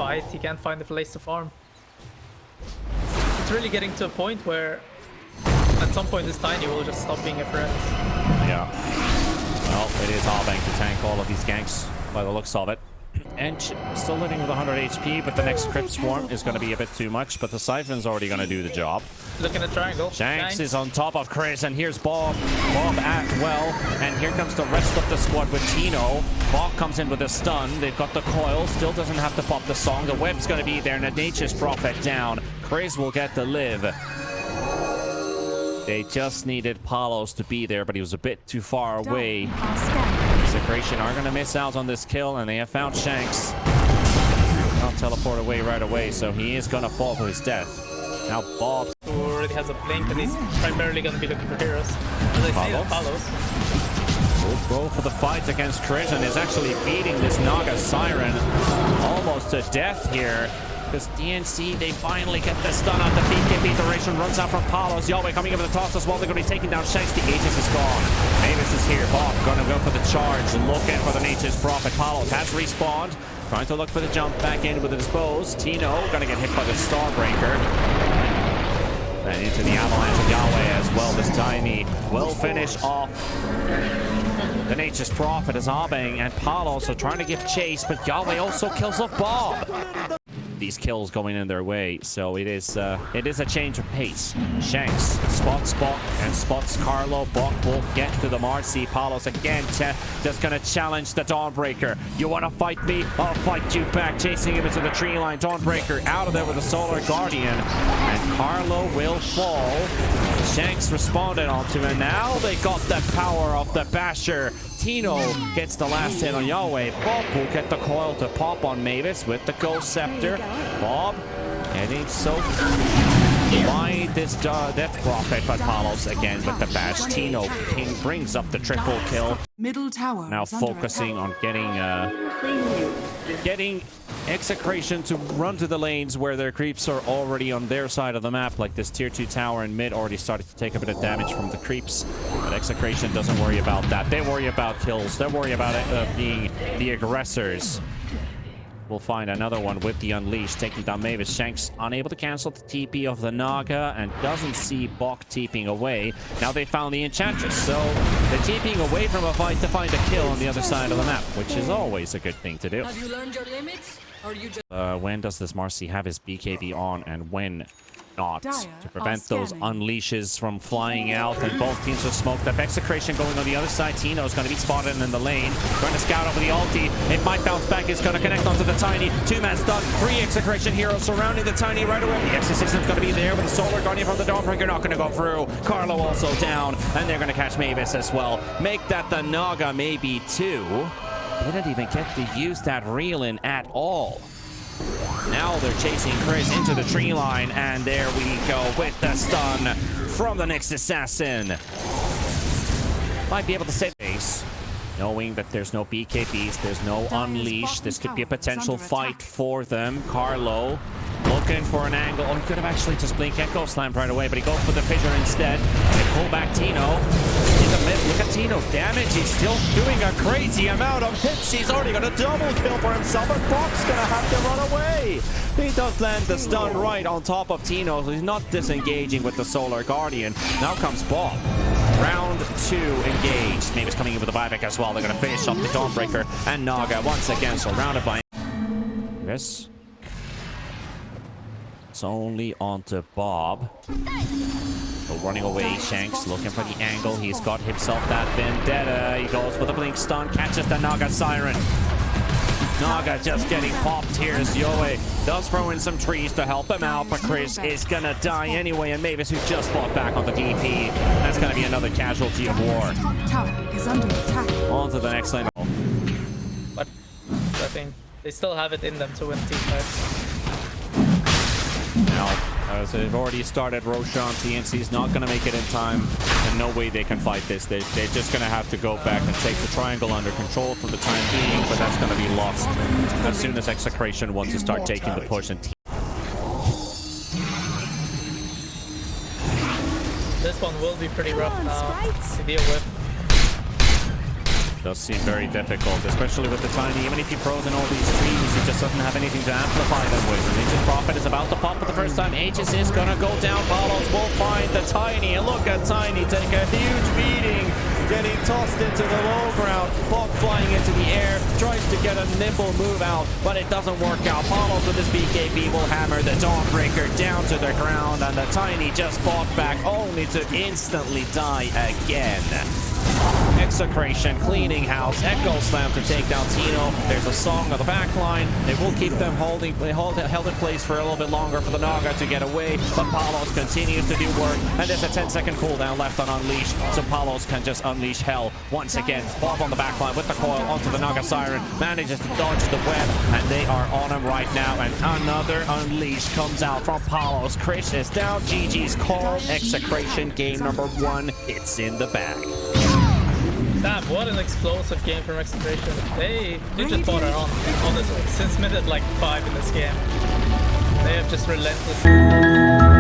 fight, he can't find a place to farm. It's really getting to a point where at some point this Tiny will just stop being a threat. Yeah. Well, it is Abeng to tank all of these ganks by the looks of it. And still living with 100 HP, but the next Crypt Swarm is going to be a bit too much, but the Siphon's already going to do the job. Look in the triangle. Shanks is on top of Krizh, and here's Bob. Bob as well, and here comes the rest of the squad with Tino. Bob comes in with a stun. They've got the coil, still doesn't have to pop the song. The web's going to be there, and Nature's Prophet down. Krizh will get the live. They just needed Palos to be there, but he was a bit too far away. Execration are going to miss out on this kill, and they have found Shanks. Not teleport away right away, so he is going to fall to his death. Now Bob, who already has a blink, and he's primarily going to be looking for heroes. As I say, that Palos will go for the fight against Krizh, and is actually beating this Naga Siren almost to death here. Because TNC, they finally get the stun on the BKB. Duration runs out from Palos. Yowe coming over the toss as well. They're going to be taking down Shanks. The Aegis is gone. Mavis is here. Bob going to go for the charge. Looking for the Nature's Prophet. Palos has respawned. Trying to look for the jump back in with the dispose. Tino going to get hit by the Dawnbreaker. And into the avalanche of Yowe as well. This Tiny will finish off the Nature's Prophet as Abeng and Palos are trying to give chase, but Yowe also kills off Bob. These kills going in their way, so it is a change of pace. Shanks spots Bok and spots Carlo. Bok will get to the Marci. Palos again just gonna challenge the Dawnbreaker. You want to fight me? I'll fight you back. Chasing him into the tree line. Dawnbreaker out of there with a Solar Guardian, and Carlo will fall. Shanks responded onto him, and now they got the power of the Basher. Tino gets the last hit on Yowe. Bob will get the coil to pop on Mavis with the Ghost Scepter. Bob getting soaked by this Death Prophet, but Palos again with the bash. Tino brings up the triple kill. Middle tower now focusing on getting Execration to run to the lanes where their creeps are already on their side of the map, like this tier 2 tower in mid already started to take a bit of damage from the creeps. But Execration doesn't worry about that. They worry about kills. They worry about it being the aggressors. We'll find another one with the Unleash, taking down Mavis. Shanks unable to cancel the TP of the Naga and doesn't see Bok TPing away. Now they found the Enchantress, so they're TPing away from a fight to find a kill on the other side of the map, which is always a good thing to do. Have you learned your limits? Or you just When does this Marci have his BKB on, and when not? To prevent those unleashes from flying out, and both teams are smoked up. Execration going on the other side. Tino's going to be spotted in the lane. Going to scout over the ulti. It might bounce back. It's going to connect onto the Tiny. Two-man stun. 3 Execration heroes surrounding the Tiny right away. The Exorcism's going to be there with the Solar Guardian from the Dawnbreaker. Not going to go through. Carlo also down, and they're going to catch Mavis as well. Make that the Naga maybe 2. Didn't even get to use that reel in at all. Now they're chasing Krizh into the tree line, and there we go with the stun from the next assassin. Might be able to save base, knowing that there's no BKBs, there's no Unleash. This could be a potential fight for them. Carlo looking for an angle. Oh, he could have actually just blink Echo Slam right away, but he goes for the fissure instead. They pull back Tino in the mid. Look at Tino's damage. He's still doing a crazy amount of hits. He's already got a double kill for himself, but Bok's gonna have to run away. He does land the stun right on top of Tino, so he's not disengaging with the Solar Guardian. Now comes Bob. Round 2 engaged. Mavis coming in with the buyback as well. They're gonna finish up the Dawnbreaker, and Naga once again surrounded by yes. It's only onto Bob. So running away, Shanks looking for the angle. He's got himself that vendetta. He goes for the blink stun, catches the Naga Siren. Naga just getting popped here as Yowe does throw in some trees to help him out, but Krizh is gonna die anyway, and Mavis, who just fought back on the DP, that's gonna be another casualty of war. On to the next lane. But I think they still have it in them to win team fights. Now, as they've already started Roshan, TNC's not going to make it in time, and no way they can fight this. They're just going to have to go back and take the triangle under control for the time being, but that's going to be lost as soon as Execration wants to start taking the push. And this one will be pretty rough now to deal with. Does seem very difficult, especially with the Tiny. Even if he pros in all these trees, he just doesn't have anything to amplify them with. And Aegis Prophet is about to pop for the first time. Aegis is gonna go down. Palos will find the Tiny. And look at Tiny take a huge beating, getting tossed into the low ground. Bog flying into the air, tries to get a nimble move out, but it doesn't work out. Palos with his BKB will hammer the Dawnbreaker down to the ground, and the Tiny just fought back only to instantly die again. Execration, cleaning house, Echo Slam to take down Tino. There's a song on the back line. They will keep them held in place for a little bit longer for the Naga to get away, but Palos continues to do work, and there's a 10-second cooldown left on Unleash, so Palos can just unleash hell once again. Bob on the back line with the coil onto the Naga Siren, manages to dodge the web, and they are on him right now, and another Unleash comes out from Palos. Krizh is down, GG's call. Execration game number 1, it's in the bag. Damn, what an explosive game from Execration. They just bought her on, honestly. Since minute like 5 in this game, they have just relentless.